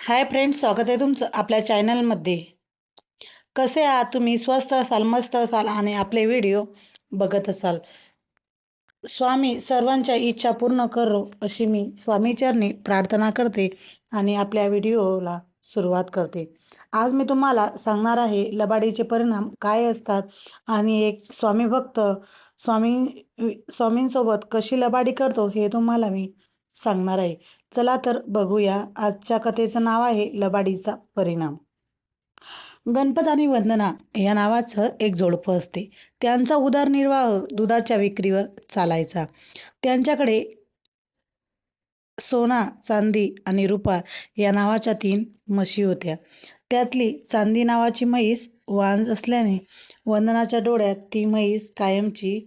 Hi friends, स्वागत आहे तुमचं आपल्या चॅनलमध्ये. कसे आहात तुम्ही? स्वस्थ असाल, मस्त असाल आणि आपले व्हिडिओ बघत असाल. स्वामी सर्वांच्या इच्छा पूर्ण करो अशी मी स्वामीचरणी प्रार्थना करते आणि आपल्या व्हिडिओला सुरुवात करते. आज मी तुम्हाला सांगणार आहे लबाडीचे परिणाम काय असतात आणि एक स्वामी भक्त स्वामी स्वामींसोबत कशी लबाडी करतो हे तुम्हाला मी सांगणार आहे. चला तर बघूया. आजच्या कथेचं नाव आहे लबाडीचा परिणाम. गणपत आणि वंदना या नावाचं एक जोडपं असते. त्यांचा उदरनिर्वाह दुधाच्या विक्रीवर चालायचा. त्यांच्याकडे सोना, चांदी आणि रुपा या नावाच्या 3 म्हशी होत्या. त्यातली चांदी नावाची म्हैस वांज असल्याने वंदनाच्या डोळ्यात ती म्हैस कायमची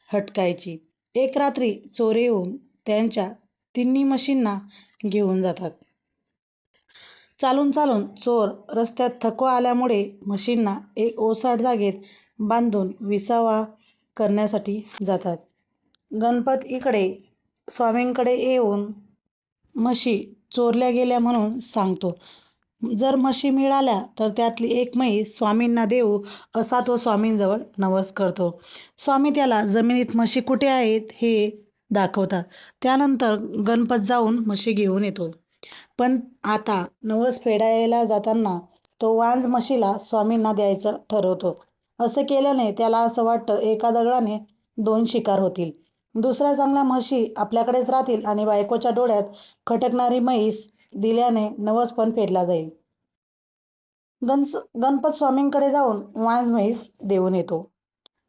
हटकायची. एक रात्री चोर येऊन त्यांच्या तिन्ही म्हशींना घेऊन जातात. चालून चालून चोर रस्त्यात थकवा आल्यामुळे म्हशींना एक ओसाड जागेत बांधून विसावा करण्यासाठी जातात. गणपत इकडे स्वामींकडे येऊन म्हशी चोरल्या गेल्या म्हणून सांगतो. जर म्हशी मिळाल्या तर त्यातली एक म्हैस स्वामींना देऊ असा तो स्वामींजवळ नवस करतो. स्वामी त्याला जमिनीत म्हशी कुठे आहेत हे दाखवतात. त्यानंतर गणपत जाऊन म्हशी घेऊन येतो. पण आता नवस फेडायला जाताना तो वांज म्हशीला स्वामींना द्यायचं ठरवतो. असं केल्याने त्याला असं वाटतं एका दगडाने 2 शिकार होतील. दुसऱ्या चांगल्या म्हशी आपल्याकडेच राहतील आणि बायकोच्या डोळ्यात खटकणारी म्हैस दिल्याने नवस पण फेडला जाईल. गणपत स्वामींकडे जाऊन वांज म्हैस देऊन येतो.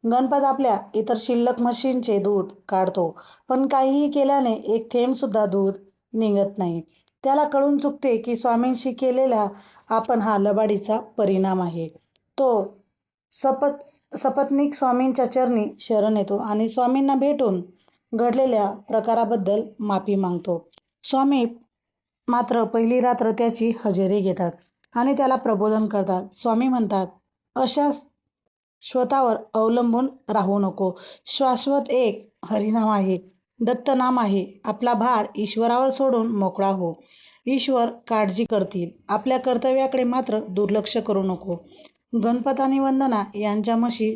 गणपत आपल्या इतर शिल्लक म्हशींचे दूध काढतो, पण काहीही केल्याने एक थेंब सुद्धा दूध निघत नाही. त्याला कळून चुकते की स्वामींशी केलेला आपण हा लबाडीचा परिणाम आहे. तो सपत्नीक स्वामींच्या चरणी शरण येतो आणि स्वामींना भेटून घडलेल्या प्रकाराबद्दल माफी मागतो. स्वामी मात्र पहिली रात्र त्याची हजेरी घेतात आणि त्याला प्रबोधन करतात. स्वामी म्हणतात, अशा स्वतःवर अवलंबून राहू नको. शाश्वत एक हरिनाम आहे, दत्तनाम आहे. आपला भार ईश्वरावर सोडून मोकळा हो. ईश्वर काळजी करतील. आपल्या कर्तव्याकडे मात्र दुर्लक्ष करू नको. गणपत आणि वंदना यांच्या म्हशी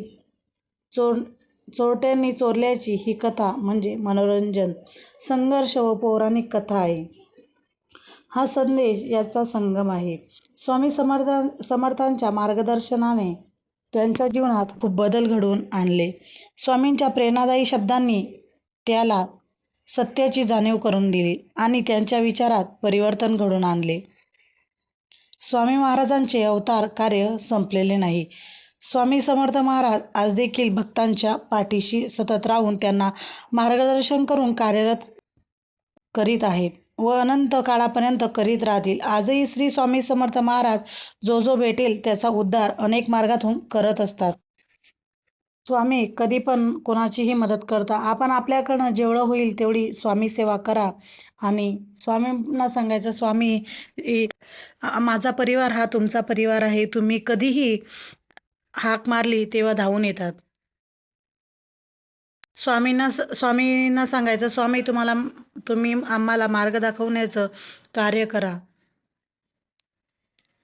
चोरट्यांनी चोरल्याची ही कथा म्हणजे मनोरंजन, संघर्ष व पौराणिक कथा आहे. हा संदेश याचा संगम आहे. स्वामी समर्थांच्या मार्गदर्शनाने त्यांच्या जीवनात खूप बदल घडवून आणले. स्वामींच्या प्रेरणादायी शब्दांनी त्याला सत्याची जाणीव करून दिली आणि त्यांच्या विचारात परिवर्तन घडवून आणले. स्वामी महाराजांचे अवतार कार्य संपलेले नाही. स्वामी समर्थ महाराज आज देखील भक्तांच्या पाठीशी सतत राहून त्यांना मार्गदर्शन करून कार्यरत करीत आहेत व अनंत काळापर्यंत करीत राहतील. आजही श्री स्वामी समर्थ महाराज जो जो भेटेल त्याचा उद्धार अनेक मार्गातून करत असतात. स्वामी कधी पण कोणाचीही मदत करता. आपण आपल्याकडनं जेवढं होईल तेवढी स्वामी सेवा करा आणि स्वामींना सांगायचं, स्वामी माझा परिवार हा तुमचा परिवार आहे. तुम्ही कधीही हाक मारली तेव्हा धावून येतात. स्वामींना सांगायचं, स्वामी तुम्ही आम्हाला मार्ग दाखवण्याचं कार्य करा.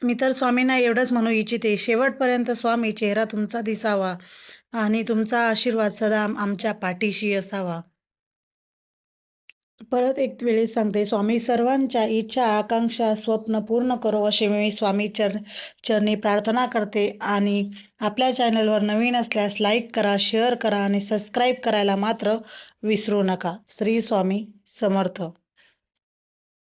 मी तर स्वामींना एवढंच म्हणू इच्छिते, शेवटपर्यंत स्वामी चेहरा तुमचा दिसावा आणि तुमचा आशीर्वाद सदा आमच्या पाठीशी असावा. परत एक वेळेस सांगते, स्वामी सर्वांच्या इच्छा, आकांक्षा, स्वप्न पूर्ण करो अशी मी स्वामी चरणी प्रार्थना करते. आणि आपल्या चॅनलवर नवीन असल्यास लाईक करा, शेअर करा आणि सबस्क्राईब करायला मात्र विसरू नका. श्री स्वामी समर्थ.